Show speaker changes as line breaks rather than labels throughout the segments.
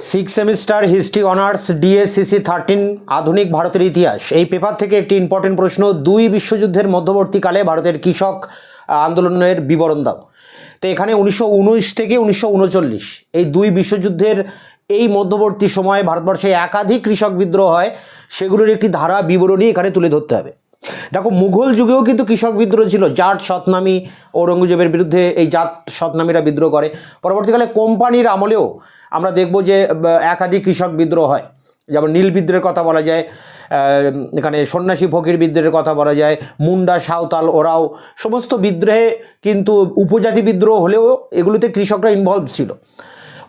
Six semester history honours DSCC 13 আধুনিক ভারতের ইতিহাস এই পেপার থেকে একটি ইম্পর্টেন্ট প্রশ্ন, দুই বিশ্বযুদ্ধের মধ্যবর্তীকালে ভারতের কৃষক আন্দোলনের বিবরণ দাও। তো এখানে 1919 থেকে 1939 এই দুই বিশ্বযুদ্ধের এই মধ্যবর্তী সময়ে ভারতবর্ষে একাধিক কৃষক বিদ্রোহ হয়, সেগুলোর একটি ধারা বিবরণী এখানে তুলে ধরতে হবে। দেখো, মুঘল যুগেও কিন্তু কৃষক বিদ্রোহ ছিল। জাট সতনামী ঔরঙ্গজেবের বিরুদ্ধে এই জাট সতনামীরা বিদ্রোহ করে। পরবর্তীকালে কোম্পানির আমলেও আমরা দেখব যে একাধিক কৃষক বিদ্রোহ হয়। যেমন নীল বিদ্রোহের কথা বলা যায়, এখানে সন্ন্যাসী ফকির বিদ্রোহের কথা বলা যায়, মুন্ডা সাঁওতাল ওরাও সমস্ত বিদ্রোহে কিন্তু উপজাতি বিদ্রোহ হলেও এগুলোতে কৃষকরা ইনভলভ ছিল।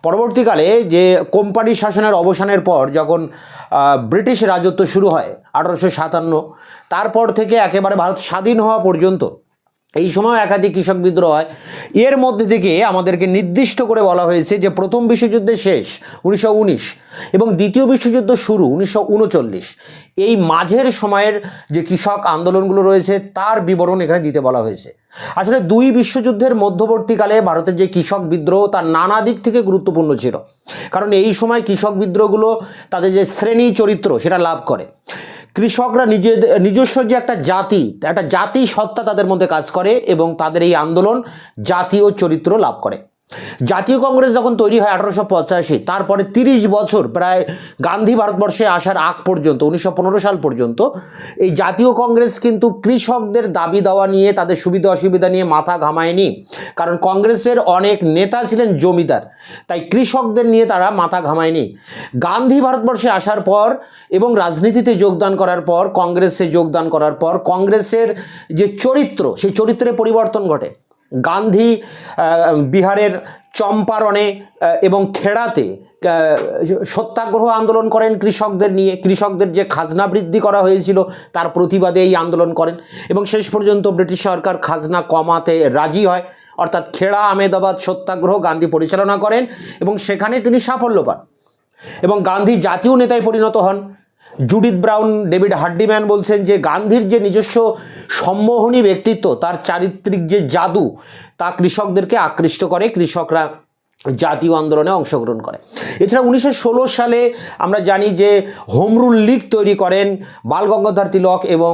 পরবর্তীকালে যে কোম্পানি শাসনের অবসানের পর যখন ব্রিটিশ রাজত্ব শুরু হয় 1857, তারপর থেকে একেবারে ভারত স্বাধীন হওয়া পর্যন্ত এই সময় একাধিক কৃষক বিদ্রোহ হয়। এর মধ্যে থেকে আমাদেরকে নির্দিষ্ট করে বলা হয়েছে যে প্রথম বিশ্বযুদ্ধের শেষ 1919 এবং দ্বিতীয় বিশ্বযুদ্ধ শুরু 1939, এই মাঝের সময়ের যে কৃষক আন্দোলনগুলো রয়েছে তার বিবরণ এখানে দিতে বলা হয়েছে। আসলে দুই বিশ্বযুদ্ধের মধ্যবর্তীকালে ভারতের যে কৃষক বিদ্রোহ তার নানা দিক থেকে গুরুত্বপূর্ণ ছিল, কারণ এই সময় কৃষক বিদ্রোহগুলো তাদের যে শ্রেণী চরিত্র সেটা লাভ করে। কৃষকরা নিজস্ব যে একটা জাতি সত্তা তাদের মধ্যে কাজ করে এবং তাদের এই আন্দোলন জাতীয় চরিত্র লাভ করে। জাতীয় কংগ্রেস যখন তৈরি হয় 1885, তারপরে 30 বছর প্রায় গান্ধী ভারতবর্ষে আসার আগ পর্যন্ত 1915 সাল পর্যন্ত এই জাতীয় কংগ্রেস কিন্তু কৃষকদের দাবি দেওয়া নিয়ে, তাদের সুবিধা অসুবিধা নিয়ে মাথা ঘামায়নি, কারণ কংগ্রেসের অনেক নেতা ছিলেন জমিদার, তাই কৃষকদের নিয়ে তারা মাথা ঘামায়নি। গান্ধী ভারতবর্ষে আসার পর এবং রাজনীতিতে যোগদান করার পর, কংগ্রেসে যোগদান করার পর সে চরিত্র, সেই চরিত্রে পরিবর্তন ঘটে। গান্ধী বিহারের চম্পারণে এবং খেড়াতে সত্যাগ্রহ আন্দোলন করেন কৃষকদের নিয়ে। কৃষকদের যে খাজনা বৃদ্ধি করা হয়েছিল তার প্রতিবাদে এই আন্দোলন করেন এবং শেষ পর্যন্ত ব্রিটিশ সরকার খাজনা কমাতে রাজি হয়, অর্থাৎ খেড়া আহমেদাবাদ সত্যাগ্রহ গান্ধী পরিচালনা করেন এবং সেখানে তিনি সাফল্য পান এবং গান্ধী জাতীয় নেতায় পরিণত হন। জুডিথ ব্রাউন, ডেভিড হার্ডিম্যান বলছেন যে গান্ধীর যে নিজস্ব সম্মোহনী ব্যক্তিত্ব, তার চারিত্রিক যে জাদু, তা কৃষকদেরকে আকৃষ্ট করে, কৃষকরা জাতীয় আন্দোলনে অংশগ্রহণ করে। এছাড়া 1916 সালে আমরা জানি যে হোম রুল লীগ তৈরি করেন বাল গঙ্গাধর তিলক এবং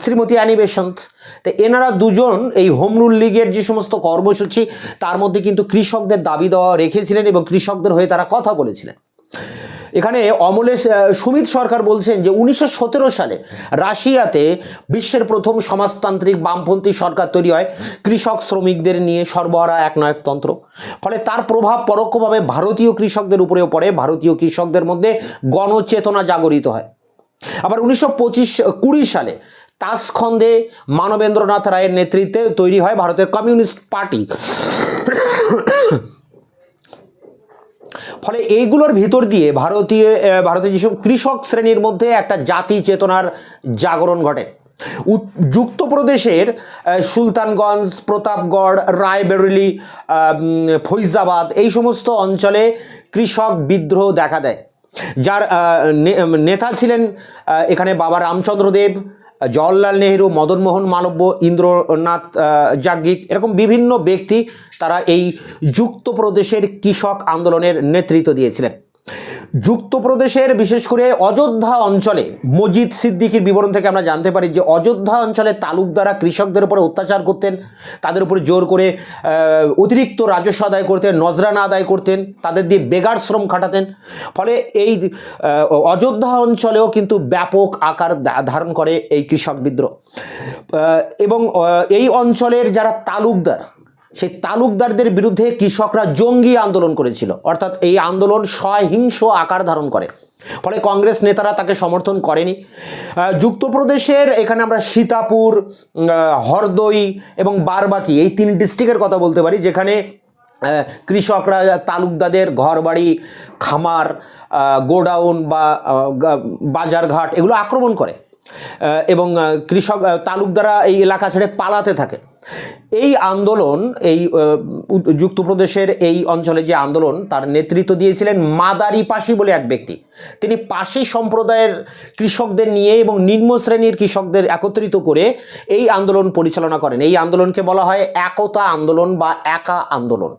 শ্রীমতী অ্যানি বেসান্ত। তো এনারা দুজন এই হোম রুল লীগের যে সমস্ত কর্মসূচি তার মধ্যে কিন্তু কৃষকদের দাবি দেওয়া রেখেছিলেন এবং কৃষকদের হয়ে তারা কথা বলেছিলেন। এখানে অমলেশ সুমিত সরকার বলছেন যে 1917 সালে রাশিয়াতে বিশ্বের প্রথম সমাজতান্ত্রিক বামপন্থী সরকার তৈরি হয় কৃষক শ্রমিকদের নিয়ে, সর্বহারা একনায়কতন্ত্র। ফলে তার প্রভাব পরোক্ষভাবে ভারতীয় কৃষকদের উপরেও পড়ে, ভারতীয় কৃষকদের মধ্যে গণচেতনা জাগরিত হয়। আবার 1920 সালে তাসখন্দে মানবেন্দ্রনাথ রায়ের নেতৃত্বে তৈরি হয় ভারতের কমিউনিস্ট পার্টি। ফলে এইগুলোর ভিতর দিয়ে ভারতের যেসব কৃষক শ্রেণীর মধ্যে একটা জাতি চেতনার জাগরণ ঘটে। যুক্তপ্রদেশের সুলতানগঞ্জ, প্রতাপগড়, রায়বেরেলি, ফৈজাবাদ এই সমস্ত অঞ্চলে কৃষক বিদ্রোহ দেখা দেয়, যার নেতা ছিলেন এখানে বাবা রামচন্দ্র দেব, জওহরলাল নেহেরু, মদনমোহন মালব্য, ইন্দ্রনাথ যাজ্ঞিক, এরকম বিভিন্ন ব্যক্তি তারা এই যুক্তপ্রদেশের কৃষক আন্দোলনের নেতৃত্ব দিয়েছিলেন। যুক্তপ্রদেশের বিশেষ করে অযোধ্যা অঞ্চলে মজিদ সিদ্দিকীর বিবরণ থেকে আমরা জানতে পারি যে অযোধ্যা অঞ্চলে তালুকদাররা কৃষকদের উপরে অত্যাচার করতেন, তাদের উপরে জোর করে অতিরিক্ত রাজস্ব আদায় করতেন, নজরানা আদায় করতেন, তাদের দিয়ে বেগার শ্রম খাটাতেন। ফলে এই অযোধ্যা অঞ্চলেও কিন্তু ব্যাপক আকার ধারণ করে এই কৃষক বিদ্রোহ এবং এই অঞ্চলের যারা তালুকদার, সেই তালুকদারদের বিরুদ্ধে কৃষকরা জঙ্গি আন্দোলন করেছিল, অর্থাৎ এই আন্দোলন সহিংস আকার ধারণ করে। ফলে কংগ্রেস নেতারা তাকে সমর্থন করেনি। যুক্তপ্রদেশের এখানে আমরা সীতাপুর, হরদই এবং বারবাকি এই 3 ডিস্ট্রিক্টের কথা বলতে পারি, যেখানে কৃষকরা তালুকদারদের ঘরবাড়ি, খামার, গোডাউন বা বাজারঘাট এগুলো আক্রমণ করে এবং তালুকদাররা এই এলাকা ছেড়ে পালাতে থাকে। এই আন্দোলন, এই যুক্তপ্রদেশের এই অঞ্চলে যে আন্দোলন, তার নেতৃত্ব দিয়েছিলেন মাদারি পাশি বলে এক ব্যক্তি। তিনি পাশি সম্প্রদায়ের কৃষকদের নিয়ে এবং নিম্ন শ্রেণীর কৃষকদের একত্রিত করে এই আন্দোলন পরিচালনা করেন। এই আন্দোলনকে বলা হয় একতা আন্দোলন বা একা আন্দোলন।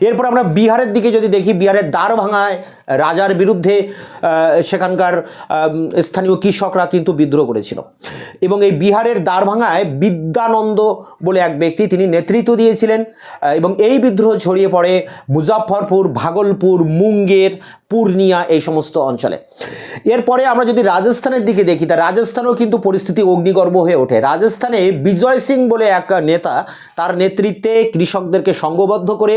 এরপর আমরা বিহারের দিকে যদি দেখি, বিহারের দারভাঙায় রাজার বিরুদ্ধে সেখানকার স্থানীয় কৃষকরা কিন্তু বিদ্রোহ করেছিল। এবং এই বিহারের দ্বারভাঙায় বিদ্যানন্দ বলে এক ব্যক্তি, তিনি নেতৃত্ব দিয়েছিলেন এবং এই বিদ্রোহ ছড়িয়ে পড়ে মুজাফফরপুর, ভাগলপুর, মুঙ্গের, পূর্ণিয়া এই সমস্ত অঞ্চলে। এরপরে আমরা যদি রাজস্থানের দিকে দেখি, তা রাজস্থানেও কিন্তু পরিস্থিতি অগ্নিগর্ভ হয়ে ওঠে। রাজস্থানে বিজয় সিং বলে এক নেতা, তার নেতৃত্বে কৃষকদেরকে সংঘবদ্ধ করে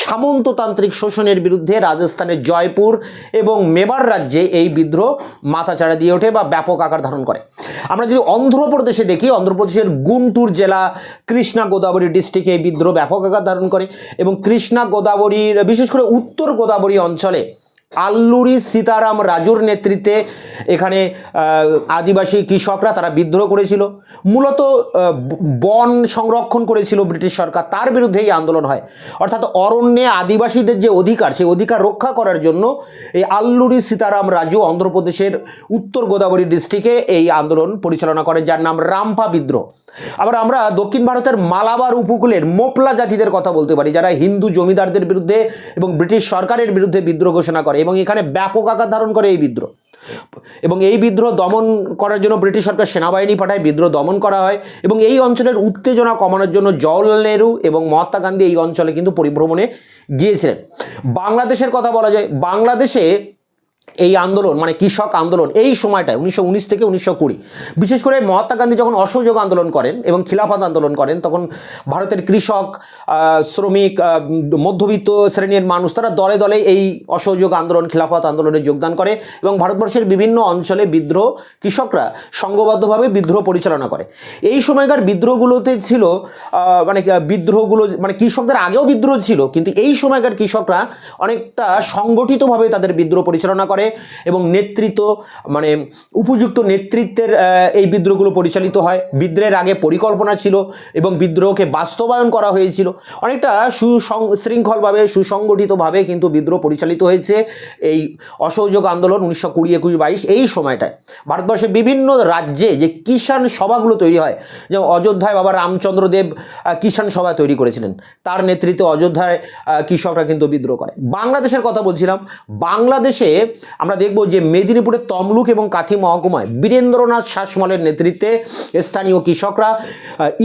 সামন্ততান্ত্রিক শোষণের বিরুদ্ধে রাজস্থানের জয়পুর এবং মেবার রাজ্যে এই বিদ্রোহ মাথাচাড়া দিয়ে ওঠে বা ব্যাপক আকার ধারণ করে। আমরা যদি অন্ধ্রপ্রদেশে দেখি, অন্ধ্রপ্রদেশের গুন্টুর জেলা কৃষ্ণা গোদাবরী ডিস্ট্রিক্টে এই বিদ্রোহ ব্যাপক আকার ধারণ করে এবং কৃষ্ণা গোদাবরীর, বিশেষ করে উত্তর গোদাবরী অঞ্চলে আল্লুরি সীতারাম রাজুর নেতৃত্বে এখানে আদিবাসী কৃষকরা তারা বিদ্রোহ করেছিল। মূলত বন সংরক্ষণ করেছিল ব্রিটিশ সরকার, তার বিরুদ্ধে এই আন্দোলন হয়। অর্থাৎ অরণ্যে আদিবাসীদের যে অধিকার, সেই অধিকার রক্ষা করার জন্য এই আল্লুরি সীতারাম রাজু অন্ধ্রপ্রদেশের উত্তর গোদাবরী ডিস্ট্রিক্টে এই আন্দোলন পরিচালনা করে, যার নাম রাম্পা বিদ্রোহ। আবার আমরা দক্ষিণ ভারতের মালাবার উপকূলের মোপলা জাতিদের কথা বলতে পারি, যারা হিন্দু জমিদারদের বিরুদ্ধে এবং ব্রিটিশ সরকারের বিরুদ্ধে বিদ্রোহ ঘোষণা করে এবং এখানে ব্যাপক আকার ধারণ করে এই বিদ্রোহ। এবং এই বিদ্রোহ দমন করার জন্য ব্রিটিশ সরকার সেনাবাহিনী পাঠায়, বিদ্রোহ দমন করা হয় এবং এই অঞ্চলের উত্তেজনা কমানোর জন্য জওহরলাল নেহরু এবং মহাত্মা গান্ধী এই অঞ্চলে কিন্তু পরিভ্রমণে গিয়েছিলেন। বাংলাদেশের কথা বলা যায়, বাংলাদেশে এই আন্দোলন মানে কৃষক আন্দোলন এই সময়টায় 1919 থেকে 1920, বিশেষ করে মহাত্মা গান্ধী যখন অসহযোগ আন্দোলন করেন এবং খিলাফত আন্দোলন করেন, তখন ভারতের কৃষক, শ্রমিক, মধ্যবিত্ত শ্রেণীর মানুষ তারা দলে দলে এই অসহযোগ আন্দোলন, খিলাফত আন্দোলনে যোগদান করে এবং ভারতবর্ষের বিভিন্ন অঞ্চলে বিদ্রোহ, কৃষকরা সংঘবদ্ধভাবে বিদ্রোহ পরিচালনা করে। এই সময়কার বিদ্রোহগুলোতে ছিল বিদ্রোহগুলো কৃষকদের আগেও বিদ্রোহ ছিল, কিন্তু এই সময়কার কৃষকরা অনেকটা সংগঠিতভাবে তাদের বিদ্রোহ পরিচালনা করে এবং নেতৃত্ব উপযুক্ত নেতৃত্বের এই বিদ্রোহগুলো পরিচালিত হয়। বিদ্রোহের আগে পরিকল্পনা ছিল এবং বিদ্রোহকে বাস্তবায়ন করা হয়েছিল। অনেকটা সুশৃঙ্খলভাবে, সুসংগঠিতভাবে কিন্তু বিদ্রোহ পরিচালিত হয়েছে। এই অসহযোগ আন্দোলন 1920, 21, 22 এই সময়টায় ভারতবর্ষের বিভিন্ন রাজ্যে যে কিষাণ সভাগুলো তৈরি হয়, যেমন অযোধ্যায় বাবা রামচন্দ্র দেব কিষাণ সভা তৈরি করেছিলেন, তার নেতৃত্বে অযোধ্যায় কৃষকরা কিন্তু বিদ্রোহ করে। বাংলাদেশের কথা বলছিলাম, বাংলাদেশে আমরা দেখব যে মেদিনীপুরের তমলুক এবং কাথি মহকুমায় বীরেন্দ্রনাথ শাসমলের নেতৃত্বে স্থানীয় কৃষকরা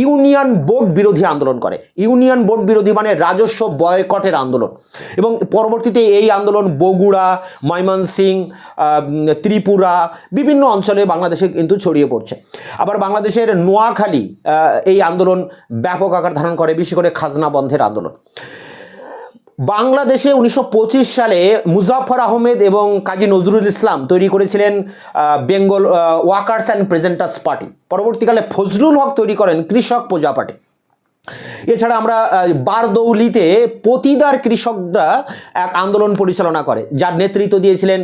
ইউনিয়ন বোর্ড বিরোধী আন্দোলন করে। ইউনিয়ন বোর্ড বিরোধী মানে রাজস্ব বয়কটের আন্দোলন। এবং পরবর্তীতে এই আন্দোলন বগুড়া, ময়মনসিংহ, ত্রিপুরা বিভিন্ন অঞ্চলে বাংলাদেশে কিন্তু ছড়িয়ে পড়ছে। আবার বাংলাদেশের নোয়াখালী এই আন্দোলন ব্যাপক আকার ধারণ করে, বিশেষ করে খাজনা বন্ধের আন্দোলন। বাংলাদেশে 1925 সালে মুজাফফর আহমেদ এবং কাজী নজরুল ইসলাম তৈরি করেছিলেন বেঙ্গল ওয়ার্কার্স অ্যান্ড প্রেজেন্টার্স পার্টি। পরবর্তীকালে ফজলুল হক তৈরি করেন কৃষক প্রজা পার্টি। এছাড়া আমরা বারদৌলিতে পতিদার কৃষকরা এক আন্দোলন পরিচালনা করে, যার নেতৃত্ব দিয়েছিলেন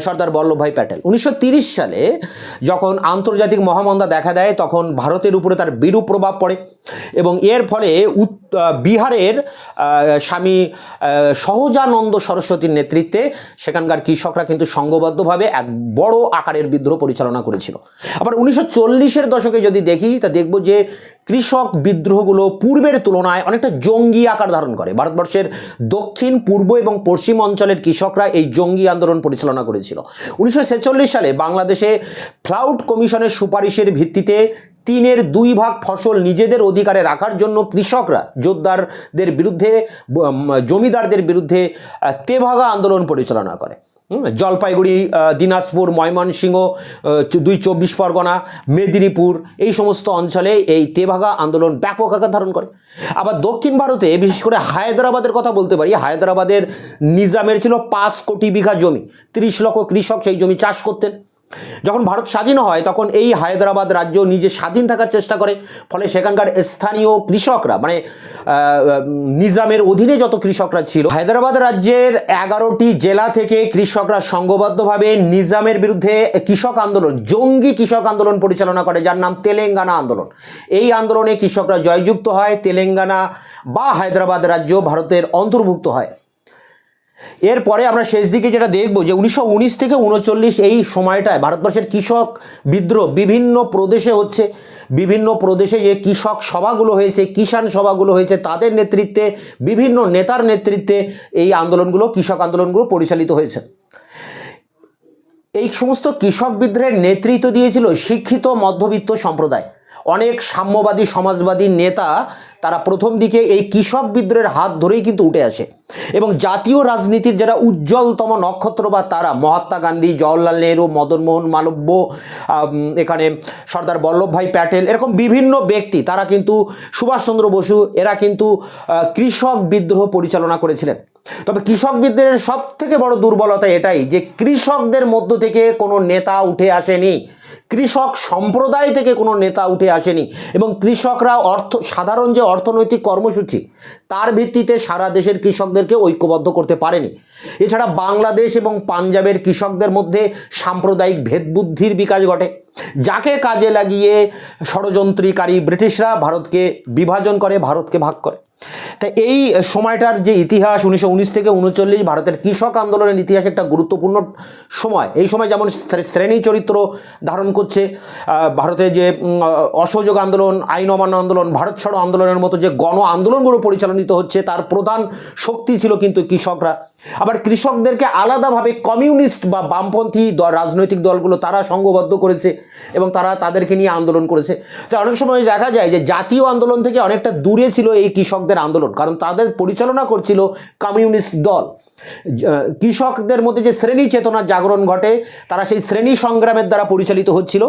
সর্দার বল্লভভাই প্যাটেল। 1930 সালে যখন আন্তর্জাতিক মহামন্দা দেখা দেয়, তখন ভারতের উপরে তার বিরূপ প্রভাব পড়ে এবং এর ফলে বিহারের স্বামী সহজানন্দ সরস্বতীর নেতৃত্বে সেখানকার কৃষকরা কিন্তু সংঘবদ্ধভাবে এক বড় আকারের বিদ্রোহ পরিচালনা করেছিল। আবার 1940-এর দশকে যদি দেখি, তা দেখব যে কৃষক বিদ্রোহগুলো পূর্বের তুলনায় অনেকটা জঙ্গি আকার ধারণ করে। ভারতবর্ষের দক্ষিণ, পূর্ব এবং পশ্চিম অঞ্চলের কৃষকরা এই জঙ্গি আন্দোলন পরিচালনা করেছিল। 1946 সালে বাংলাদেশে ফ্লাউট কমিশনের সুপারিশের ভিত্তিতে 3/2 ভাগ ফসল নিজেদের অধিকারে রাখার জন্য কৃষকরা জোরদারদের বিরুদ্ধে, জমিদারদের বিরুদ্ধে তেভাগা আন্দোলন পরিচালনা করে। জলপাইগুড়ি, দিনাজপুর, ময়মনসিংহ, 2 চব্বিশ পরগনা, মেদিনীপুর এই সমস্ত অঞ্চলে এই তেভাগা আন্দোলন ব্যাপক আকার ধারণ করে। আবার দক্ষিণ ভারতে বিশেষ করে হায়দ্রাবাদের কথা বলতে পারি। হায়দ্রাবাদের নিজামের ছিল 5 কোটি বিঘা জমি, 30 লক্ষ কৃষক সেই জমি চাষ করতেন। যখন ভারত স্বাধীন হয়, তখন এই হায়দ্রাবাদ রাজ্য নিজে স্বাধীন থাকার চেষ্টা করে, ফলে সেখানকার স্থানীয় কৃষকরা নিজামের অধীনে যত কৃষকরা ছিল, হায়দ্রাবাদ রাজ্যের 11টি জেলা থেকে কৃষকরা সংঘবদ্ধভাবে নিজামের বিরুদ্ধে কৃষক আন্দোলন, জঙ্গি কৃষক আন্দোলন পরিচালনা করে, যার নাম তেলেঙ্গানা আন্দোলন। এই আন্দোলনে কৃষকরা জয়যুক্ত হয়, তেলেঙ্গানা বা হায়দ্রাবাদ রাজ্য ভারতের অন্তর্ভুক্ত হয়। এরপরে আমরা শেষ দিকে যেটা দেখব যে 1919 থেকে 1939 এই সময়টায় ভারতবর্ষের কৃষক বিদ্রোহ বিভিন্ন প্রদেশে হচ্ছে। বিভিন্ন প্রদেশে যে কৃষক সভাগুলো হয়েছে, কিষাণ সভাগুলো হয়েছে, তাদের নেতৃত্বে, বিভিন্ন নেতার নেতৃত্বে এই আন্দোলনগুলো, কৃষক আন্দোলনগুলো পরিচালিত হয়েছে। এই সমস্ত কৃষক বিদ্রোহের নেতৃত্ব দিয়েছিল শিক্ষিত মধ্যবিত্ত সম্প্রদায়। অনেক সাম্যবাদী সমাজবাদী নেতা তারা প্রথম দিকে এই কৃষক বিদ্রোহের হাত ধরেই কিন্তু উঠে আসে এবং জাতীয় রাজনীতির যারা উজ্জ্বলতম নক্ষত্র বা তারা মহাত্মা গান্ধী, জওহরলাল নেহরু, মদনমোহন মালব্য, এখানে সর্দার বল্লভভাই প্যাটেল, এরকম বিভিন্ন ব্যক্তি, তারা কিন্তু সুভাষচন্দ্র বসু, এরা কিন্তু কৃষক বিদ্রোহ পরিচালনা করেছিলেন। তবে কৃষক বিদ্রোহের সব থেকে বড় দুর্বলতা এটাই যে কৃষকদের মধ্য থেকে কোনো নেতা উঠে আসেনি, কৃষক সম্প্রদায় থেকে কোনো নেতা উঠে আসেনি এবং কৃষকরা সাধারণ যে অর্থনৈতিক কর্মসূচি তার ভিত্তিতে সারা দেশের কৃষকদেরকে ঐক্যবদ্ধ করতে পারেনি। এছাড়া বাংলাদেশ এবং পাঞ্জাবের কৃষকদের মধ্যে সাম্প্রদায়িক ভেদবুদ্ধির বিকাশ ঘটে, যাকে কাজে লাগিয়ে ষড়যন্ত্রীকারী ব্রিটিশরা ভারতকে বিভাজন করে, ভারতকে ভাগ করে। তাই এই সময়টার যে ইতিহাস 1919 থেকে 1939 ভারতের কৃষক আন্দোলনের ইতিহাস একটা গুরুত্বপূর্ণ সময়। এই সময় যেমন শ্রেণী চরিত্র ধারণ করছে, ভারতে যে অসহযোগ আন্দোলন, আইন অমান্য আন্দোলন, ভারত ছাড়ো আন্দোলনের মতো যে গণ আন্দোলনগুলো পরিচালিত হচ্ছে তার প্রধান শক্তি ছিল কিন্তু কৃষকরা। আবার কৃষকদেরকে আলাদাভাবে কমিউনিস্ট বা বামপন্থী রাজনৈতিক দলগুলো তারা সংঘবদ্ধ করেছে এবং তারা তাদেরকে নিয়ে আন্দোলন করেছে। তো অনেক সময় দেখা যায় যে জাতীয় আন্দোলন থেকে অনেকটা দূরে ছিল এই কৃষকদের আন্দোলন, কারণ তাদের পরিচালনা করছিল কমিউনিস্ট দল। কৃষকদের মধ্যে যে শ্রেণী চেতনার জাগরণ ঘটে তারা সেই শ্রেণী সংগ্রামের দ্বারা পরিচালিত হচ্ছিল,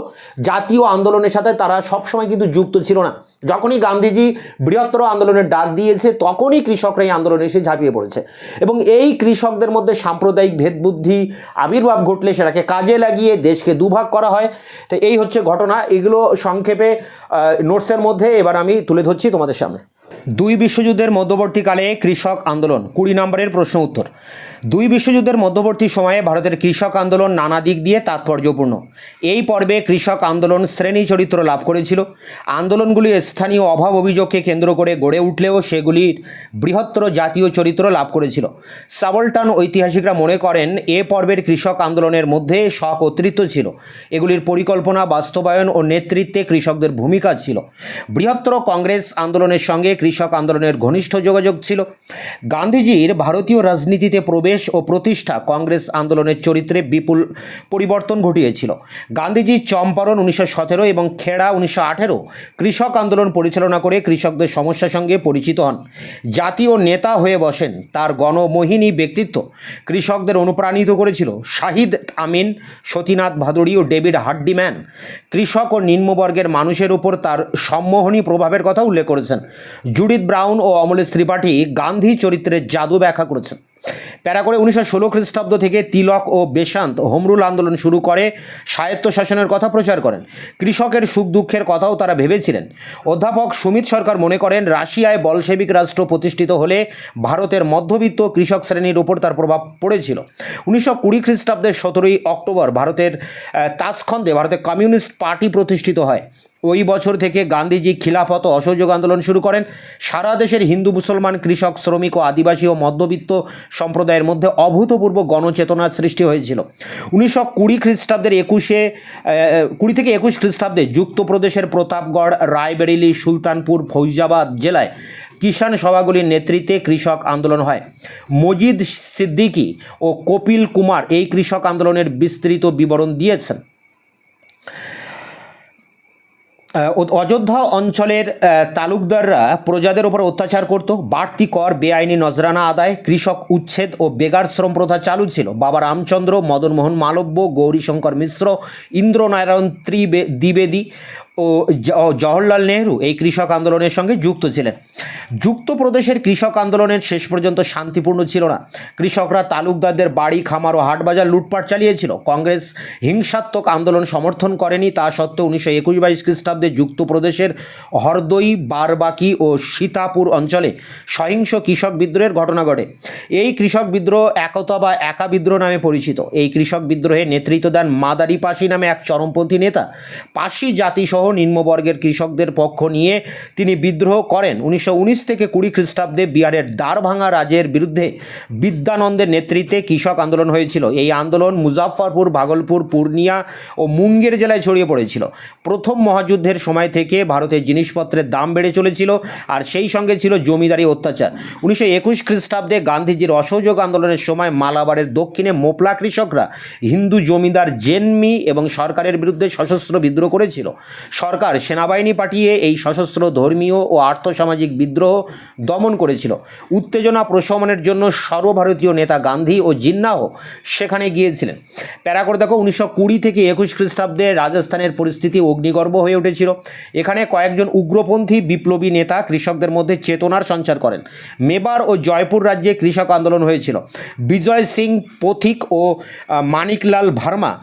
জাতীয় আন্দোলনের সাথে তারা সবসময় কিন্তু যুক্ত ছিল না। যখনই গান্ধীজি বৃহত্তর আন্দোলনের ডাক দিয়েছে তখনই কৃষকরা এই আন্দোলনে এসে ঝাঁপিয়ে পড়েছে এবং এই কৃষকদের মধ্যে সাম্প্রদায়িক ভেদবুদ্ধি আবির্ভাব ঘটলে সেটাকে কাজে লাগিয়ে দেশকে দুভাগ করা হয়। তো এই হচ্ছে ঘটনা। এগুলো সংক্ষেপে নোটসের মধ্যে এবার আমি তুলে ধরছি তোমাদের সামনে। দুই বিশ্বযুদ্ধের মধ্যবর্তীকালে কৃষক আন্দোলন, 20 নম্বরের প্রশ্ন উত্তর। দুই বিশ্বযুদ্ধের মধ্যবর্তী সময়ে ভারতের কৃষক আন্দোলন নানা দিক দিয়ে তাৎপর্যপূর্ণ। এই পর্বে কৃষক আন্দোলন শ্রেণী চরিত্র লাভ করেছিল। আন্দোলনগুলি স্থানীয় অভাব অভিযোগকে কেন্দ্র করে গড়ে উঠলেও সেগুলির বৃহত্তর জাতীয় চরিত্র লাভ করেছিল। সাবলটান ঐতিহাসিকরা মনে করেন এ পর্বের কৃষক আন্দোলনের মধ্যে সহকর্তৃত্ব ছিল। এগুলির পরিকল্পনা, বাস্তবায়ন ও নেতৃত্বে কৃষকদের ভূমিকা ছিল। বৃহত্তর কংগ্রেস আন্দোলনের সঙ্গে কৃষক আন্দোলনের ঘনিষ্ঠ যোগাযোগ ছিল। গান্ধীজির ভারতীয় রাজনীতিতে প্রবেশ ও প্রতিষ্ঠা কংগ্রেস আন্দোলনের চরিত্রে বিপুল পরিবর্তন ঘটিয়েছিল। গান্ধীজি চম্পারণ 1917 এবং খেড়া 1918 কৃষক আন্দোলন পরিচালনা করে কৃষকদের সমস্যার সঙ্গে পরিচিত হন। জাতীয় নেতা হয়ে বসেন। তার গণমোহিনী ব্যক্তিত্ব কৃষকদের অনুপ্রাণিত করেছিল। শাহিদ আমিন, সতীনাথ ভাদুড়ি ও ডেভিড হার্ডিম্যান কৃষক ও নিম্নবর্গের মানুষের উপর তার সম্মোহনী প্রভাবের কথা উল্লেখ করেছেন। জুডিথ ব্রাউন ও অমলেশ ত্রিপাঠী গান্ধী চরিত্রের জাদু ব্যাখ্যা করেছেন। প্যারা করে 1916 খ্রিস্টাব্দ থেকে তিলক ও বেসান্ত হোমরুল আন্দোলন শুরু করে স্বায়ত্তশাসনের কথা প্রচার করেন। কৃষকের সুখ দুঃখের কথাও তারা ভেবেছিলেন। অধ্যাপক সুমিত সরকার মনে করেন রাশিয়ায় বলশেবিক রাষ্ট্র প্রতিষ্ঠিত হলে ভারতের মধ্যবিত্ত কৃষক শ্রেণীর উপর তার প্রভাব পড়েছিল। 1920 খ্রিস্টাব্দের 17 অক্টোবর ভারতের তাসখন্দে ভারতের কমিউনিস্ট পার্টি প্রতিষ্ঠিত হয়। ওই বছর থেকে গান্ধীজি খিলাফত ও অসহযোগ আন্দোলন শুরু করেন। সারা দেশের হিন্দু, মুসলমান, কৃষক, শ্রমিক ও আদিবাসী ও মধ্যবিত্ত সম্প্রদায়ের মধ্যে অভূতপূর্ব গণচেতনার সৃষ্টি হয়েছিল। 1920 খ্রিস্টাব্দের 20 থেকে 21 খ্রিস্টাব্দে যুক্তপ্রদেশের প্রতাপগড়, রায়বেরেলি, সুলতানপুর, ফৈজাবাদ জেলায় কিষাণ সভাগুলির নেতৃত্বে কৃষক আন্দোলন হয়। মজিদ সিদ্দিকী ও কপিল কুমার এই কৃষক আন্দোলনের বিস্তৃত বিবরণ দিয়েছেন। অযোধ্যা অঞ্চলের তালুকদাররা প্রজাদের উপর অত্যাচার করত, বাড়তি কর, বেআইনি নজরানা আদায়, কৃষক উচ্ছেদ ও বেগার শ্রম প্রথা চালু ছিল। বাবা রামচন্দ্র, মদনমোহন মালব্য, গৌরীশঙ্কর মিশ্র, ইন্দ্রনারায়ণ দ্বিবেদী ও জওহরলাল নেহরু এই কৃষক আন্দোলনের সঙ্গে যুক্ত ছিলেন। যুক্তপ্রদেশের কৃষক আন্দোলনের শেষ পর্যন্ত শান্তিপূর্ণ ছিল না। কৃষকরা তালুকদারদের বাড়ি, খামার ও হাটবাজার লুটপাট চালিয়েছিল। কংগ্রেস হিংসাত্মক আন্দোলন সমর্থন করেনি। তা সত্ত্বেও 1921-22 খ্রিস্টাব্দে যুক্তপ্রদেশের হরদই, বারবাকি ও সীতাপুর অঞ্চলে সহিংস কৃষক বিদ্রোহের ঘটনা ঘটে। এই কৃষক বিদ্রোহ একতা বা একা বিদ্রোহ নামে পরিচিত। এই কৃষক বিদ্রোহে নেতৃত্ব দেন মাদারি পাশি নামে এক চরমপন্থী নেতা। পাশি জাতিসহ নিম্নবর্গের কৃষকদের পক্ষ নিয়ে তিনি বিদ্রোহ করেন। 1919 থেকে 20 খ্রিস্টাব্দে বিহারের দ্বারভাঙা রাজের বিরুদ্ধে বিদ্যানন্দের নেতৃত্বে কৃষক আন্দোলন হয়েছিল। এই আন্দোলন মুজাফফরপুর, ভাগলপুর, পূর্ণিয়া ও মুঙ্গের জেলায় ছড়িয়ে পড়েছিল। প্রথম মহাযুদ্ধের সময় থেকে ভারতের জিনিসপত্রের দাম বেড়ে চলেছিল, আর সেই সঙ্গে ছিল জমিদারি অত্যাচার। 1921 খ্রিস্টাব্দে গান্ধীজির অসহযোগ আন্দোলনের সময় মালাবারের দক্ষিণে মোপলা কৃষকরা হিন্দু জমিদার জেনমি এবং সরকারের বিরুদ্ধে সশস্ত্র বিদ্রোহ করেছিল। সরকার সেনাবাহিনী পাঠিয়ে এই সশস্ত্র ধর্মীয় ও আর্থসামাজিক বিদ্রোহ দমন করেছিল। উত্তেজনা প্রশমনের জন্য সর্বভারতীয় নেতা গান্ধী ও জিন্নাহ সেখানে গিয়েছিলেন। প্যারা করে দেখো, 1920 থেকে 21 খ্রিস্টাব্দে রাজস্থানের পরিস্থিতি অগ্নিগর্ভ হয়ে উঠেছিল। এখানে কয়েকজন উগ্রপন্থী বিপ্লবী নেতা কৃষকদের মধ্যে চেতনার সঞ্চার করেন। মেবার ও জয়পুর রাজ্যে কৃষক আন্দোলন হয়েছিল। বিজয় সিং পথিক ও মানিকলাল ভার্মা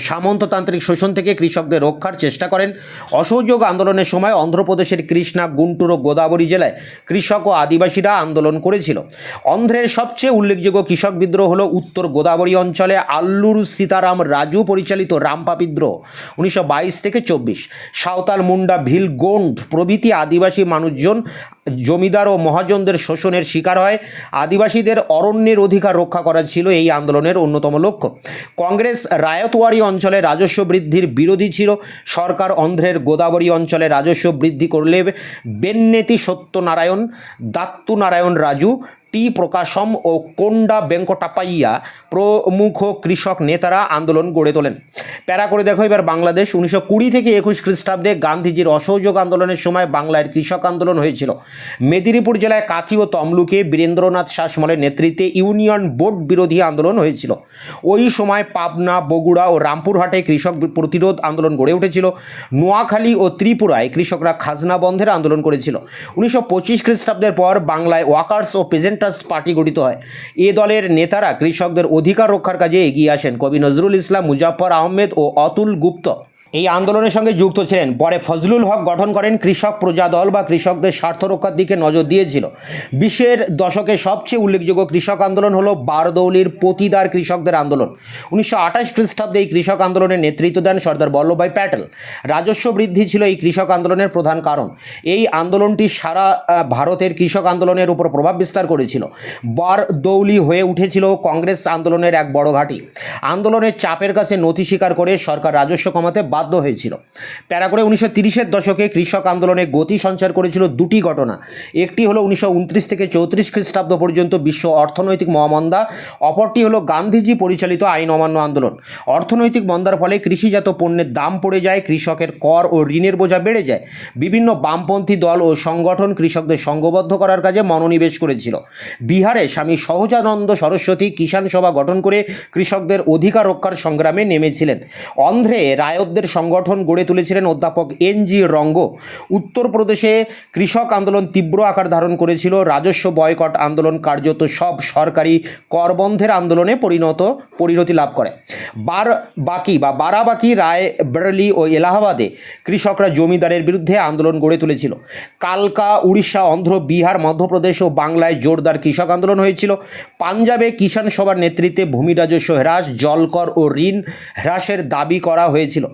সামন্ততান্ত্রিক শোষণ থেকে কৃষকদের রক্ষার চেষ্টা করেন। অসহযোগ আন্দোলনের সময় অন্ধ্রপ্রদেশের কৃষ্ণা, গুন্টুর ও গোদাবরী জেলায় কৃষক ও আদিবাসীরা আন্দোলন করেছিল। অন্ধ্রের সবচেয়ে উল্লেখযোগ্য কৃষক বিদ্রোহ হল উত্তর গোদাবরী অঞ্চলে আল্লুর সীতারাম রাজু পরিচালিত রামপা বিদ্রোহ 1922 থেকে 24। সাঁওতাল, মুন্ডা, ভিল, গোন্ড প্রভৃতি আদিবাসী মানুষজন জমিদার ও মহাজনদের শোষণের শিকার হয়। আদিবাসীদের অরণ্যের অধিকার রক্ষা করা ছিল এই আন্দোলনের অন্যতম লক্ষ্য। কংগ্রেস রায়তওয়ারি অঞ্চলে রাজস্ব বৃদ্ধির বিরোধী ছিল। সরকার অন্ধ্রের গোদাবরী অঞ্চলে রাজস্ব বৃদ্ধি করলে বেন্নেতি সত্যনারায়ণ, দাত্তু নারায়ণ রাজু, টি প্রকাশম ও কোন্ডা বেঙ্কটাপাইয়া প্রমুখ কৃষক নেতারা আন্দোলন গড়ে তোলেন। প্যারা করে দেখো এবার বাংলাদেশ। 1920 থেকে 21 খ্রিস্টাব্দে গান্ধীজির অসহযোগ আন্দোলনের সময় বাংলার কৃষক আন্দোলন হয়েছিল। মেদিনীপুর জেলায় কাঁথি ও তমলুকে বীরেন্দ্রনাথ শাসমলের নেতৃত্বে ইউনিয়ন বোর্ড বিরোধী আন্দোলন হয়েছিল। ওই সময় পাবনা, বগুড়া ও রামপুরহাটে কৃষক প্রতিরোধ আন্দোলন গড়ে উঠেছিল। নোয়াখালী ও ত্রিপুরায় কৃষকরা খাজনা বন্ধের আন্দোলন করেছিল। 1925 খ্রিস্টাব্দের পর বাংলায় ওয়াকার্স ও পেজেন্টার্স পার্টি গঠিত হয়। এ দলের নেতারা কৃষকদের অধিকার রক্ষার কাজে এগিয়ে আসেন। কবি নজরুল ইসলাম, মুজাফফর আহমেদ ও অতুল গুপ্ত এই আন্দোলনের সঙ্গে যুক্ত ছিলেন। পরে ফজলুল হক গঠন করেন কৃষক প্রজা দল বা কৃষকদের স্বার্থ রক্ষার দিকে নজর দিয়েছিল। 20-এর দশকে সবচেয়ে উল্লেখযোগ্য কৃষক আন্দোলন হলো বারদৌলির পতিদার কৃষকদের আন্দোলন। 1928 খ্রিস্টাব্দে এই কৃষক আন্দোলনের নেতৃত্ব দেন সর্দার বল্লভভাই প্যাটেল। রাজস্ব বৃদ্ধি ছিল এই কৃষক আন্দোলনের প্রধান কারণ। এই আন্দোলনটি সারা ভারতের কৃষক আন্দোলনের উপর প্রভাব বিস্তার করেছিল। বারদৌলি হয়ে উঠেছিল কংগ্রেস আন্দোলনের এক বড় ঘাঁটি। আন্দোলনের চাপের কাছে নথি স্বীকার করে সরকার রাজস্ব কমাতে বাধ্য হয়েছিল। প্যারা করে 1930-এর দশকে কৃষক আন্দোলনে গতি সঞ্চার করেছিল দুটি ঘটনা। একটি হলো 1929 থেকে 34 খ্রিস্টাব্দ পর্যন্ত বিশ্ব অর্থনৈতিক মহামন্দা, অপরটি হলো গান্ধীজি পরিচালিত আইন অমান্য আন্দোলন। অর্থনৈতিক মন্দার ফলে কৃষিজাত পণ্যের দাম পড়ে যায়, কৃষকের কর ও ঋণের বোঝা বেড়ে যায়। বিভিন্ন বামপন্থী দল ও সংগঠন কৃষকদের সংঘবদ্ধ করার কাজে মনোনিবেশ করেছিল। বিহারে স্বামী সহজানন্দ সরস্বতী কিষাণ সভা গঠন করে কৃষকদের অধিকার রক্ষার সংগ্রামে নেমেছিলেন। অন্ধ্রে রায়তদের সংগঠন গড়ে তুলেছিলেন অধ্যাপক এন.জি. রঙ্গ। উত্তরপ্রদেশে কৃষক আন্দোলন তীব্র আকার ধারণ করেছিল। রাজস্ব বয়কট আন্দোলন কার্যত সব সরকারি করবন্ধের আন্দোলনে পরিণতি লাভ করে। বারাবাকি, রায় বরেলি ও এলাহাবাদে কৃষকরা জমিদারের বিরুদ্ধে আন্দোলন গড়ে তুলেছিল। কালকা, উড়িষ্যা, অন্ধ্র, বিহার, মধ্যপ্রদেশ ও বাংলায় জোরদার কৃষক আন্দোলন হয়েছিল। পাঞ্জাবে কিষাণ সভার নেতৃত্বে ভূমি রাজস্ব হ্রাস, জলকর ও ঋণ হ্রাসের দাবি করা হয়েছিল।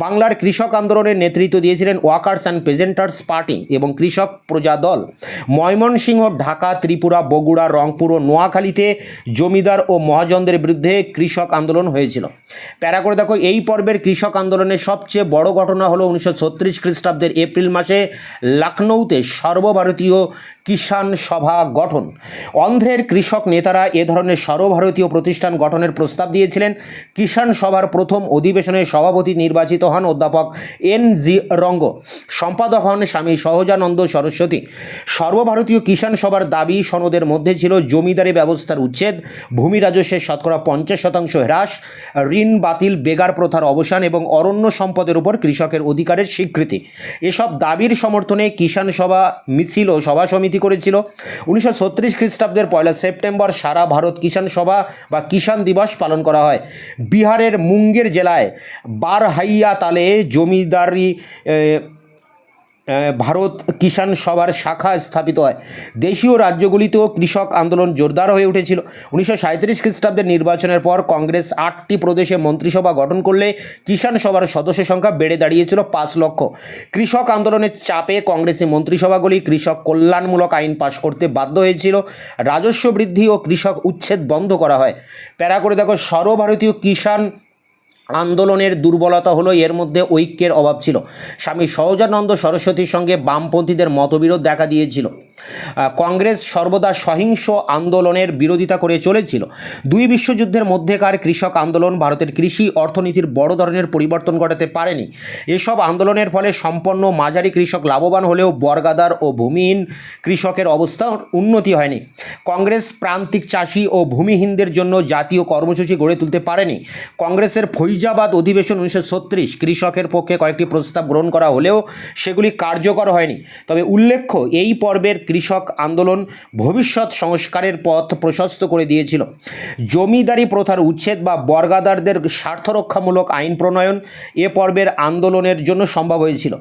বাংলার কৃষক আন্দোলনের নেতৃত্ব দিয়েছিলেন ওয়াকার্স অ্যান্ড পেজেন্টার্স পার্টি এবং কৃষক প্রজা দল। ময়মনসিংহ, ঢাকা, ত্রিপুরা, বগুড়া, রংপুর ও নোয়াখালীতে জমিদার ও মহাজনদের বিরুদ্ধে কৃষক আন্দোলন হয়েছিল। প্যারা করে দেখো এই পর্বের কৃষক আন্দোলনের সবচেয়ে বড় ঘটনা হলো 1936 খ্রিস্টাব্দের এপ্রিল মাসে লখনৌতে সর্বভারতীয় কিষাণ সভা গঠন। অন্ধ্রের কৃষক নেতারা এ ধরনের সর্বভারতীয় প্রতিষ্ঠান গঠনের প্রস্তাব দিয়েছিলেন। কিষাণ সভার প্রথম অধিবেশনে সভাপতি নির্বাচিত হন অধ্যাপক এন.জি. রঙ্গ। সম্পাদক হন স্বামী সহজানন্দ সরস্বতী। সর্বভারতীয় কিষাণ সভার দাবি সনদের মধ্যে ছিল জমিদারি ব্যবস্থার উচ্ছেদ, ভূমি রাজস্বের শতকরা 50% হ্রাস, ঋণ বাতিল, বেগার প্রথার অবসান এবং অরণ্য সম্পদের উপর কৃষকের অধিকারের স্বীকৃতি। এসব দাবির সমর্থনে কিষাণ সভা মিছিল ও সভা সমিতি করেছিল। 1936 খ্রিস্টাব্দের 1 সেপ্টেম্বর সারা ভারত কিষাণ সভা বা কিষাণ দিবস পালন করা হয়। বিহারের মুঙ্গের জেলায় বারহাইয়া তালে জমিদারি ভারত কিষাণ সভার শাখা স্থাপিত হয়। দেশীয় রাজ্যগুলিতেও কৃষক আন্দোলন জোরদার হয়ে উঠেছিল। 1937 খ্রিস্টাব্দের নির্বাচনের পর কংগ্রেস 8টি প্রদেশে মন্ত্রিসভা গঠন করলে কিষাণ সভার সদস্য সংখ্যা বেড়ে দাঁড়িয়েছিল 5 লক্ষ। কৃষক আন্দোলনের চাপে কংগ্রেসি মন্ত্রিসভাগুলি কৃষক কল্যাণমূলক আইন পাশ করতে বাধ্য হয়েছিল। রাজস্ব বৃদ্ধি ও কৃষক উচ্ছেদ বন্ধ করা হয়। প্যারা করে দেখো, সর্বভারতীয় কিষাণ আন্দোলনের দুর্বলতা হলো এর মধ্যে ঐক্যের অভাব ছিল। স্বামী সহজানন্দ সরস্বতীর সঙ্গে বামপন্থীদের মতবিরোধ দেখা দিয়েছিল। কংগ্রেস সর্বদা সহিংস আন্দোলনের বিরোধিতা করে চলেছিল। দুই বিশ্বযুদ্ধের মধ্যেকার কৃষক আন্দোলন ভারতের কৃষি অর্থনীতির বড় ধরনের পরিবর্তন ঘটাতে পারেনি। এসব আন্দোলনের ফলে সম্পন্ন মাঝারি কৃষক লাভবান হলেও বর্গাদার ও ভূমিহীন কৃষকের অবস্থার উন্নতি হয়নি। কংগ্রেস প্রান্তিক চাষি ও ভূমিহীনদের জন্য জাতীয় কর্মসূচি গড়ে তুলতে পারেনি। কংগ্রেসের ফৈজাবাদ অধিবেশন 1936 কৃষকের পক্ষে কয়েকটি প্রস্তাব গ্রহণ করা হলেও সেগুলি কার্যকর হয়নি। তবে উল্লেখ্য, এই পর্বের কৃষক আন্দোলন ভবিষ্যৎ সংস্কারের পথ প্রশস্ত করে দিয়েছিল। জমিদারি প্রথার উচ্ছেদ বা বর্গাদারদের স্বার্থরক্ষামূলক আইন প্রণয়ন এ পর্বের আন্দোলনের জন্য সম্ভব হয়েছিল।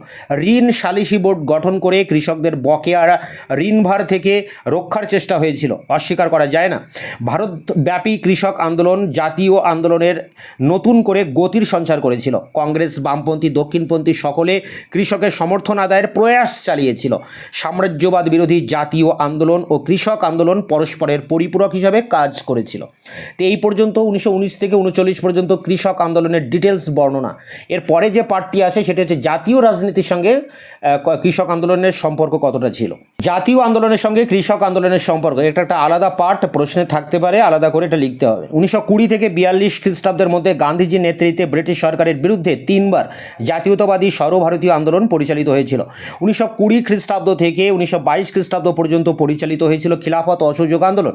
ঋণ সালিসি বোর্ড গঠন করে কৃষকদের বকেয়া ঋণভার থেকে রক্ষার চেষ্টা হয়েছিল, অস্বীকার করা যায় না। ভারতব্যাপী কৃষক আন্দোলন জাতীয় আন্দোলনের নতুন করে গতির সঞ্চার করেছিল। কংগ্রেস, বামপন্থী, দক্ষিণপন্থী সকলে কৃষকের সমর্থন আদায়ের প্রয়াস চালিয়েছিল। সাম্রাজ্যবাদ বিরোধী জাতীয় আন্দোলন ও কৃষক আন্দোলন পরস্পরের পরিপূরক হিসাবে কাজ করেছিল। তো এই পর্যন্ত 1919 থেকে 1939 পর্যন্ত কৃষক আন্দোলনের ডিটেলস বর্ণনা। এর পরে যে পার্টটি আসে সেটা হচ্ছে জাতীয় রাজনীতির সঙ্গে কৃষক আন্দোলনের সম্পর্ক কতটা ছিল। জাতীয় আন্দোলনের সঙ্গে কৃষক আন্দোলনের সম্পর্ক এটা একটা আলাদা পার্ট, প্রশ্নে থাকতে পারে, আলাদা করে এটা লিখতে হবে। 1920 থেকে 42 খ্রিস্টাব্দের মধ্যে গান্ধীজির নেতৃত্বে ব্রিটিশ সরকারের বিরুদ্ধে 3বার জাতীয়তাবাদী সর্বভারতীয় আন্দোলন পরিচালিত হয়েছিল। 1920 খ্রিস্টাব্দ থেকে 1922 খ্রিস্টাব্দ পর্যন্ত পরিচালিত হয়েছিল খিলাফত অসহযোগ আন্দোলন।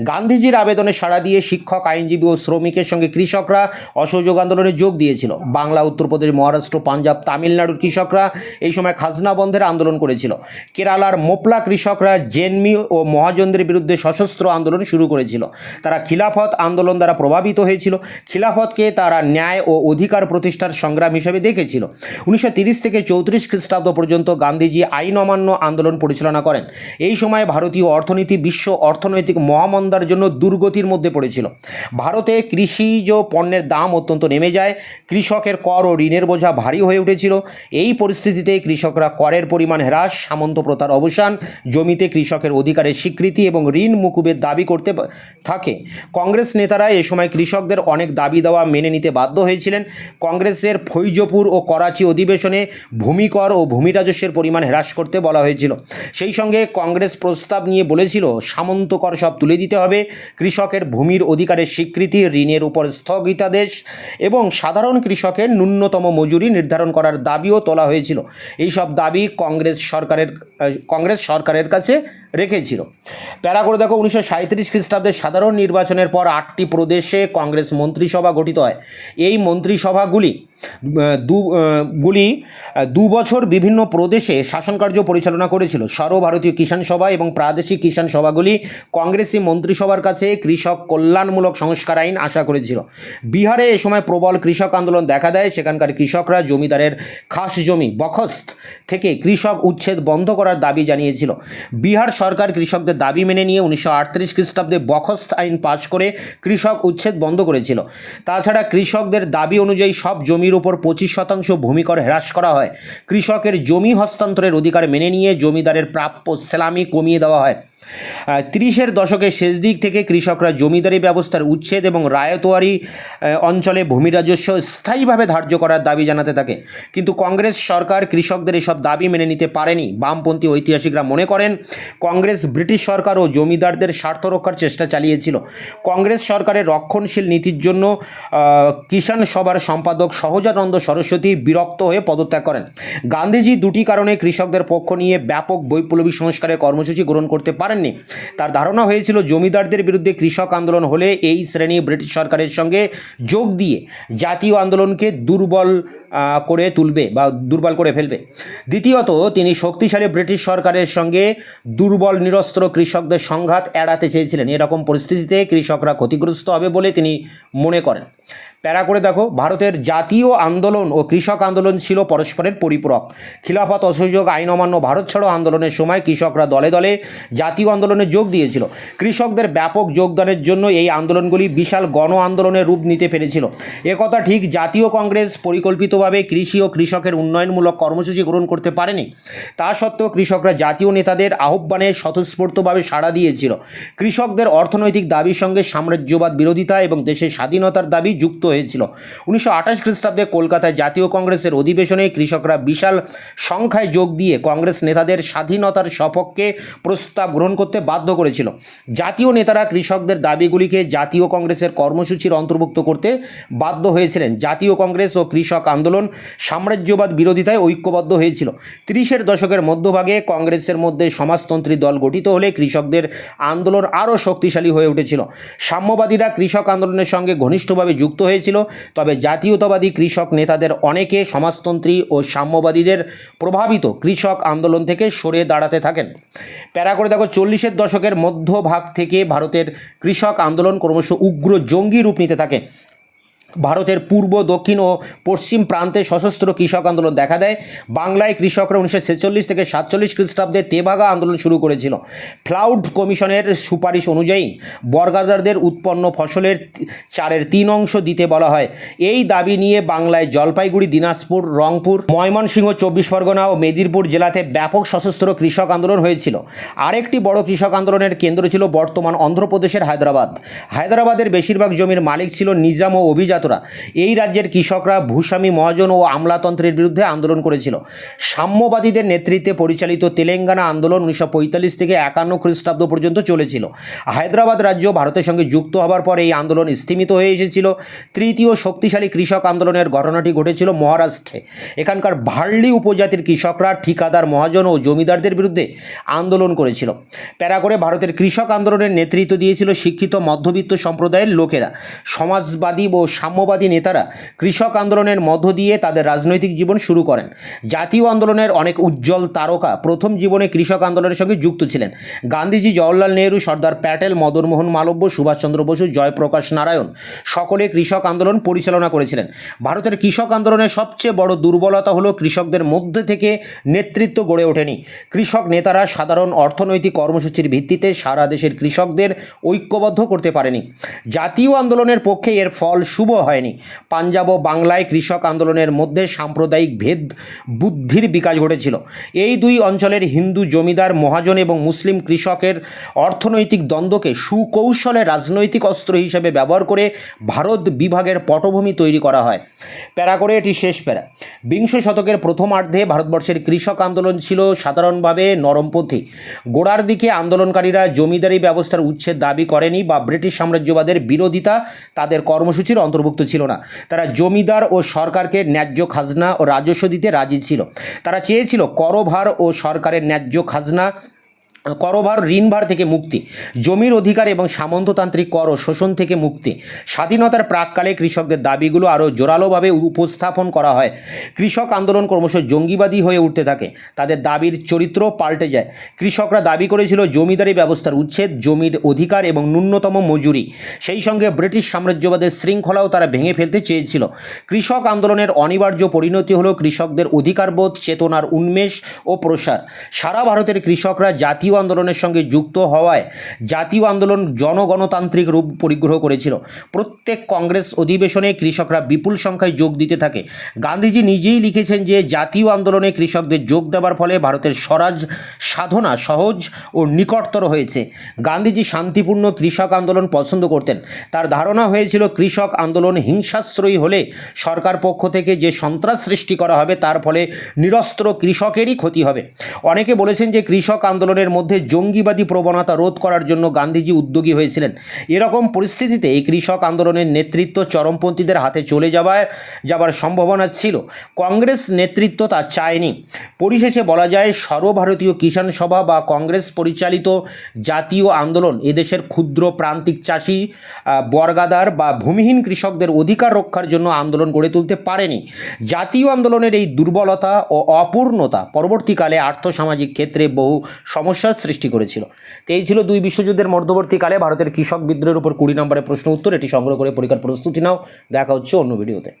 গান্ধীজির আবেদনে সাড়া দিয়ে শিক্ষক, আইনজীবী ও শ্রমিকের সঙ্গে কৃষকরা অসহযোগ আন্দোলনে যোগ দিয়েছিল। বাংলা, উত্তরপ্রদেশ, মহারাষ্ট্র, পাঞ্জাব, তামিলনাড়ুর কৃষকরা এই সময় খাজনা বন্ধের আন্দোলন করেছিল। কেরালার মোপলা কৃষকরা জেনমি ও মহাজনদের বিরুদ্ধে সশস্ত্র আন্দোলন শুরু করেছিল। তারা খিলাফত আন্দোলন দ্বারা প্রভাবিত হয়েছিল। খিলাফতকে তারা ন্যায় ও অধিকার প্রতিষ্ঠার সংগ্রাম হিসেবে দেখেছিল। 1930 থেকে 34 খ্রিস্টাব্দ পর্যন্ত গান্ধীজি আইন অমান্য আন্দোলন পরিচালনা করেন। এই সময় ভারতীয় অর্থনীতি বিশ্ব অর্থনৈতিক মহামন্দার জন্য দুর্গতির মধ্যে পড়েছিল। ভারতে কৃষিজ পণ্যের দাম অত্যন্ত নেমে যায়। কৃষকের কর ও ঋণের বোঝা ভারী হয়ে উঠেছিল। এই পরিস্থিতিতে কৃষকরা করের পরিমাণ হ্রাস, সামন্ত প্রথার অবসান, জমিতে কৃষকের অধিকারের স্বীকৃতি এবং ঋণ মুকুবের দাবি করতে থাকে। কংগ্রেস নেতারা এ সময় কৃষকদের অনেক দাবি দেওয়া মেনে নিতে বাধ্য হয়েছিলেন। কংগ্রেসের ফৈজপুর ও করাচি অধিবেশনে ভূমিকর ও ভূমি রাজস্বের পরিমাণ হ্রাস করতে বলা হয়েছিল। সেই সঙ্গে কংগ্রেস প্রস্তাব নিয়ে বলেছিল সামন্ত কর সব তুলে দিতে হবে, কৃষকের ভূমির অধিকারের স্বীকৃতি, ঋণের উপর স্থগিতাদেশ এবং সাধারণ কৃষকের ন্যূনতম মজুরি নির্ধারণ করার দাবিও তোলা হয়েছিল। এই সব দাবি কংগ্রেস সরকারের কাছে রেখেছিল। প্যারা করে দেখো, 1937 খ্রিস্টাব্দের সাধারণ নির্বাচনের পর 8টি প্রদেশে কংগ্রেস মন্ত্রিসভা গঠিত হয়। এই মন্ত্রিসভাগুলি দু বছর বিভিন্ন প্রদেশে শাসনকার্য পরিচালনা করেছিল। সর্বভারতীয় কিষাণ সভা এবং প্রাদেশিক কিষাণ সভাগুলি কংগ্রেসি মন্ত্রিসভার কাছে কৃষক কল্যাণমূলক সংস্কার আইন আশা করেছিল। বিহারে এ সময় প্রবল কৃষক আন্দোলন দেখা দেয়। সেখানকার কৃষকরা জমিদারের খাস জমি বখস্ত থেকে কৃষক উচ্ছেদ বন্ধ করার দাবি জানিয়েছিল। বিহার সরকার কৃষকদের দাবি মেনে নিয়ে 1938 খ্রিস্টাব্দে বখস্ত আইন পাশ করে কৃষক উচ্ছেদ বন্ধ করেছিল। তাছাড়া কৃষকদের দাবি অনুযায়ী সব জমির উপর 25% ভূমিকর হ্রাস করা হয়। কৃষকের জমি হস্তান্তরের অধিকার মেনে নিয়ে জমিদারের প্রাপ্য সেলামি কমিয়ে দেওয়া হয়। 30-এর দশকের শেষ দিক থেকে কৃষকরা জমিদারি ব্যবস্থার উচ্ছেদ এবং রায়তোয়ারি অঞ্চলে ভূমি রাজস্ব স্থায়ীভাবে ধার্য করার দাবি জানাতে থাকে। কিন্তু কংগ্রেস সরকার কৃষকদের এসব দাবি মেনে নিতে পারেনি। বামপন্থী ঐতিহাসিকরা মনে করেন কংগ্রেস ব্রিটিশ সরকার ও জমিদারদের স্বার্থ রক্ষার চেষ্টা চালিয়েছিল। কংগ্রেস সরকারের রক্ষণশীল নীতির জন্য কিষাণ সভার সম্পাদক সহজানন্দ সরস্বতী বিরক্ত হয়ে পদত্যাগ করেন। গান্ধীজি দুটি কারণে কৃষকদের পক্ষ নিয়ে ব্যাপক বৈপ্লবী সংস্কারের কর্মসূচি গ্রহণ করতে পারেননি। তার ধারণা হয়েছিল জমিদারদের বিরুদ্ধে কৃষক আন্দোলন হলে এই শ্রেণী ব্রিটিশ সরকারের সঙ্গে যোগ দিয়ে জাতীয় আন্দোলনকে দুর্বল করে তুলবে বা দুর্বল করে ফেলবে। দ্বিতীয়ত, তিনি শক্তিশালী ব্রিটিশ সরকারের সঙ্গে দুর্বল নিরস্ত্র কৃষকদের সংঘাত এড়াতে চেয়েছিলেন। এরকম পরিস্থিতিতে কৃষকরা ক্ষতিগ্রস্ত হবে বলে তিনি মনে করেন। প্যারা করে দেখো, ভারতের জাতীয় আন্দোলন ও কৃষক আন্দোলন ছিল পরস্পরের পরিপূরক। খিলাফত অসহযোগ আইন অমান্য ভারত ছাড়ো আন্দোলনের সময় কৃষকরা দলে দলে জাতীয় আন্দোলনে যোগ দিয়েছিল। কৃষকদের ব্যাপক যোগদানের জন্য এই আন্দোলনগুলি বিশাল গণ আন্দোলনের রূপ নিতে পেরেছিল। একথা ঠিক, জাতীয় কংগ্রেস পরিকল্পিতভাবে কৃষি ও কৃষকের উন্নয়নমূলক কর্মসূচি গ্রহণ করতে পারেনি। তা সত্ত্বেও কৃষকরা জাতীয় নেতাদের আহ্বানে স্বতঃস্ফূর্তভাবে সাড়া দিয়েছিল। কৃষকদের অর্থনৈতিক দাবির সঙ্গে সাম্রাজ্যবাদ বিরোধিতা এবং দেশের স্বাধীনতার দাবি যুক্ত হয়েছিল। 1928 খ্রিস্টাব্দে কলকাতায় জাতীয় কংগ্রেসের অধিবেশনে কৃষকরা বিশাল সংখ্যায় যোগ দিয়ে কংগ্রেস নেতাদের স্বাধীনতার সপক্ষে প্রস্তাব গ্রহণ করতে বাধ্য করেছিল। জাতীয় নেতারা কৃষকদের দাবিগুলিকে জাতীয় কংগ্রেসের কর্মসূচির অন্তর্ভুক্ত করতে বাধ্য হয়েছিলেন। জাতীয় কংগ্রেস ও কৃষক আন্দোলন সাম্রাজ্যবাদ বিরোধিতায় ঐক্যবদ্ধ হয়েছিল। 30-এর দশকের মধ্যভাগে কংগ্রেসের মধ্যে সমাজতন্ত্রী দল গঠিত হলে কৃষকদের আন্দোলন আরও শক্তিশালী হয়ে উঠেছিল। সাম্যবাদীরা কৃষক আন্দোলনের সঙ্গে ঘনিষ্ঠভাবে যুক্ত হয়েছিল, তবে জাতীয়তাবাদী কৃষক নেতাদের অনেকে সমাজতন্ত্রী ও সাম্যবাদীদের প্রভাবিত কৃষক আন্দোলন থেকে সরে দাঁড়াতে থাকেন। প্যারা করে দেখো, 40-এর দশকের মধ্যভাগ থেকে ভারতের কৃষক আন্দোলন ক্রমশ উগ্র জঙ্গি রূপ নিতে থাকে। ভারতের পূর্ব, দক্ষিণ ও পশ্চিম প্রান্তে সশস্ত্র কৃষক আন্দোলন দেখা দেয়। বাংলায় কৃষকরা 1946 থেকে 47 খ্রিস্টাব্দে তেভাগা আন্দোলন শুরু করেছিল। ফ্লাউড কমিশনের সুপারিশ অনুযায়ী বর্গাদারদের উৎপন্ন ফসলের 3/4 দিতে বলা হয়। এই দাবি নিয়ে বাংলায় জলপাইগুড়ি, দিনাজপুর, রংপুর, ময়মনসিংহ, 24 পরগনা ও মেদিনীপুর জেলাতে ব্যাপক সশস্ত্র কৃষক আন্দোলন হয়েছিল। আরেকটি বড় কৃষক আন্দোলনের কেন্দ্র ছিল বর্তমান অন্ধ্রপ্রদেশের হায়দ্রাবাদ। হায়দ্রাবাদের বেশিরভাগ জমির মালিক ছিল নিজাম ও অভিজাত। এই রাজ্যের কৃষকরা ভূস্বামী মহাজন ও আমলাতন্ত্রের বিরুদ্ধে আন্দোলন করেছিল। সাম্যবাদীদের নেতৃত্বে পরিচালিত তেলেঙ্গানা আন্দোলন 1945 থেকে 51 খ্রিস্টাব্দ পর্যন্ত চলেছিল। হায়দ্রাবাদ রাজ্য ভারতের সঙ্গে যুক্ত হবার পর এই আন্দোলন স্থিমিত হয়ে এসেছিল। তৃতীয় শক্তিশালী কৃষক আন্দোলনের ঘটনাটি ঘটেছিল মহারাষ্ট্রে। এখানকার ভার্লি উপজাতির কৃষকরা ঠিকাদার, মহাজন ও জমিদারদের বিরুদ্ধে আন্দোলন করেছিল। প্যারা করে, ভারতের কৃষক আন্দোলনের নেতৃত্ব দিয়েছিল শিক্ষিত মধ্যবিত্ত সম্প্রদায়ের লোকেরা। সমাজবাদী ও সাম্যবাদী নেতারা কৃষক আন্দোলনের মধ্য দিয়ে তাদের রাজনৈতিক জীবন শুরু করেন। জাতীয় আন্দোলনের অনেক উজ্জ্বল তারকা প্রথম জীবনে কৃষক আন্দোলনের সঙ্গে যুক্ত ছিলেন। গান্ধীজি, জওহরলাল নেহরু, সর্দার প্যাটেল, মদন মোহন মালব্য, সুভাষচন্দ্র বসু, জয়প্রকাশ নারায়ণ সকলে কৃষক আন্দোলন পরিচালনা করেছিলেন। ভারতের কৃষক আন্দোলনের সবচেয়ে বড় দুর্বলতা হলো কৃষকদের মধ্যে থেকে নেতৃত্ব গড়ে ওঠেনি। কৃষক নেতারা সাধারণ অর্থনৈতিক কর্মসূচির ভিত্তিতে সারা দেশের কৃষকদের ঐক্যবদ্ধ করতে পারেনি। জাতীয় আন্দোলনের পক্ষে এর ফল শুভ হয়নি। পাঞ্জাব ও বাংলায় কৃষক আন্দোলনের মধ্যে সাম্প্রদায়িক ভেদ বুদ্ধির বিকাশ ঘটেছিল। এই দুই অঞ্চলের হিন্দু জমিদার, মহাজন এবং মুসলিম কৃষকের অর্থনৈতিক দ্বন্দ্বকে সুকৌশলে রাজনৈতিক অস্ত্র হিসেবে ব্যবহার করে ভারত বিভাগের পটভূমি তৈরি করা হয়। প্যারা করে, এটি শেষ প্যারা। বিংশ শতকের প্রথমার্ধে ভারতবর্ষের কৃষক আন্দোলন ছিল সাধারণভাবে নরমপন্থী। গোড়ার দিকে আন্দোলনকারীরা জমিদারি ব্যবস্থার উচ্ছেদ দাবি করেনি বা ব্রিটিশ সাম্রাজ্যবাদের বিরোধিতা তাদের কর্মসূচির অন্তর্ভুক্ত ছিল না। তারা জমিদার ও সরকারকে ন্যায্য খাজনা ও রাজস্ব দিতে রাজি ছিল। তারা চেয়েছিল করভার ও সরকারের ন্যায্য খাজনা, করভার, ঋণভার থেকে মুক্তি, জমির অধিকার এবং সামন্ততান্ত্রিক কর ও শোষণ থেকে মুক্তি। স্বাধীনতার প্রাককালে কৃষকদের দাবিগুলো আরও জোরালোভাবে উপস্থাপন করা হয়। কৃষক আন্দোলন ক্রমশ জঙ্গিবাদী হয়ে উঠতে থাকে। তাদের দাবির চরিত্র পাল্টে যায়। কৃষকরা দাবি করেছিল জমিদারি ব্যবস্থার উচ্ছেদ, জমির অধিকার এবং ন্যূনতম মজুরি। সেই সঙ্গে ব্রিটিশ সাম্রাজ্যবাদের শৃঙ্খলাও তারা ভেঙে ফেলতে চেয়েছিল। কৃষক আন্দোলনের অনিবার্য পরিণতি হলো কৃষকদের অধিকারবোধ চেতনার উন্মেষ ও প্রসার। সারা ভারতের কৃষকরা জাতীয় আন্দোলনের সঙ্গে যুক্ত হওয়ায় জাতীয় আন্দোলন জনগণতান্ত্রিক রূপ পরিগ্রহ করেছিল। প্রত্যেক কংগ্রেস অধিবেশনে কৃষকরা বিপুল সংখ্যায় যোগ দিতে থাকে। গান্ধীজি নিজেই লিখেছেন যে জাতীয় আন্দোলনে কৃষকদের যোগ দেওয়ার ফলে ভারতের স্বরাজ সাধনা সহজ ও নিকটতর হয়েছে। গান্ধীজি শান্তিপূর্ণ কৃষক আন্দোলন পছন্দ করতেন। তার ধারণা হয়েছিল কৃষক আন্দোলন হিংসাশ্রয়ী হলে সরকার পক্ষ থেকে যে সন্ত্রাস সৃষ্টি করা হবে তার ফলে নিরস্ত্র কৃষকেরই ক্ষতি হবে। অনেকে বলেছেন যে কৃষক আন্দোলনের মধ্যে মধ্যে জঙ্গিবাদী প্রবণতা রোধ করার জন্য গান্ধীজি উদ্যোগী হয়েছিলেন। এরকম পরিস্থিতিতে এই কৃষক আন্দোলনের নেতৃত্ব চরমপন্থীদের হাতে চলে যাবার সম্ভাবনা ছিল। কংগ্রেস নেতৃত্ব তা চায়নি। পরিশেষে বলা যায়, সর্বভারতীয় কিষাণ সভা বা কংগ্রেস পরিচালিত জাতীয় আন্দোলন এদেশের ক্ষুদ্র প্রান্তিক চাষি, বর্গাদার বা ভূমিহীন কৃষকদের অধিকার রক্ষার জন্য আন্দোলন গড়ে তুলতে পারেনি। জাতীয় আন্দোলনের এই দুর্বলতা ও অপূর্ণতা পরবর্তীকালে আর্থসামাজিক ক্ষেত্রে বহু সমস্যার সৃষ্টি করেছিল। তো এই ছিল দুই বিশ্বযুদ্ধের মধ্যবর্তীকালে ভারতের কৃষক বিদ্রোহের উপর 20 নম্বরের প্রশ্ন উত্তর। এটি সংগ্রহ করে পরীক্ষার প্রস্তুতি নাও। দেখা হচ্ছে অন্য ভিডিওতে।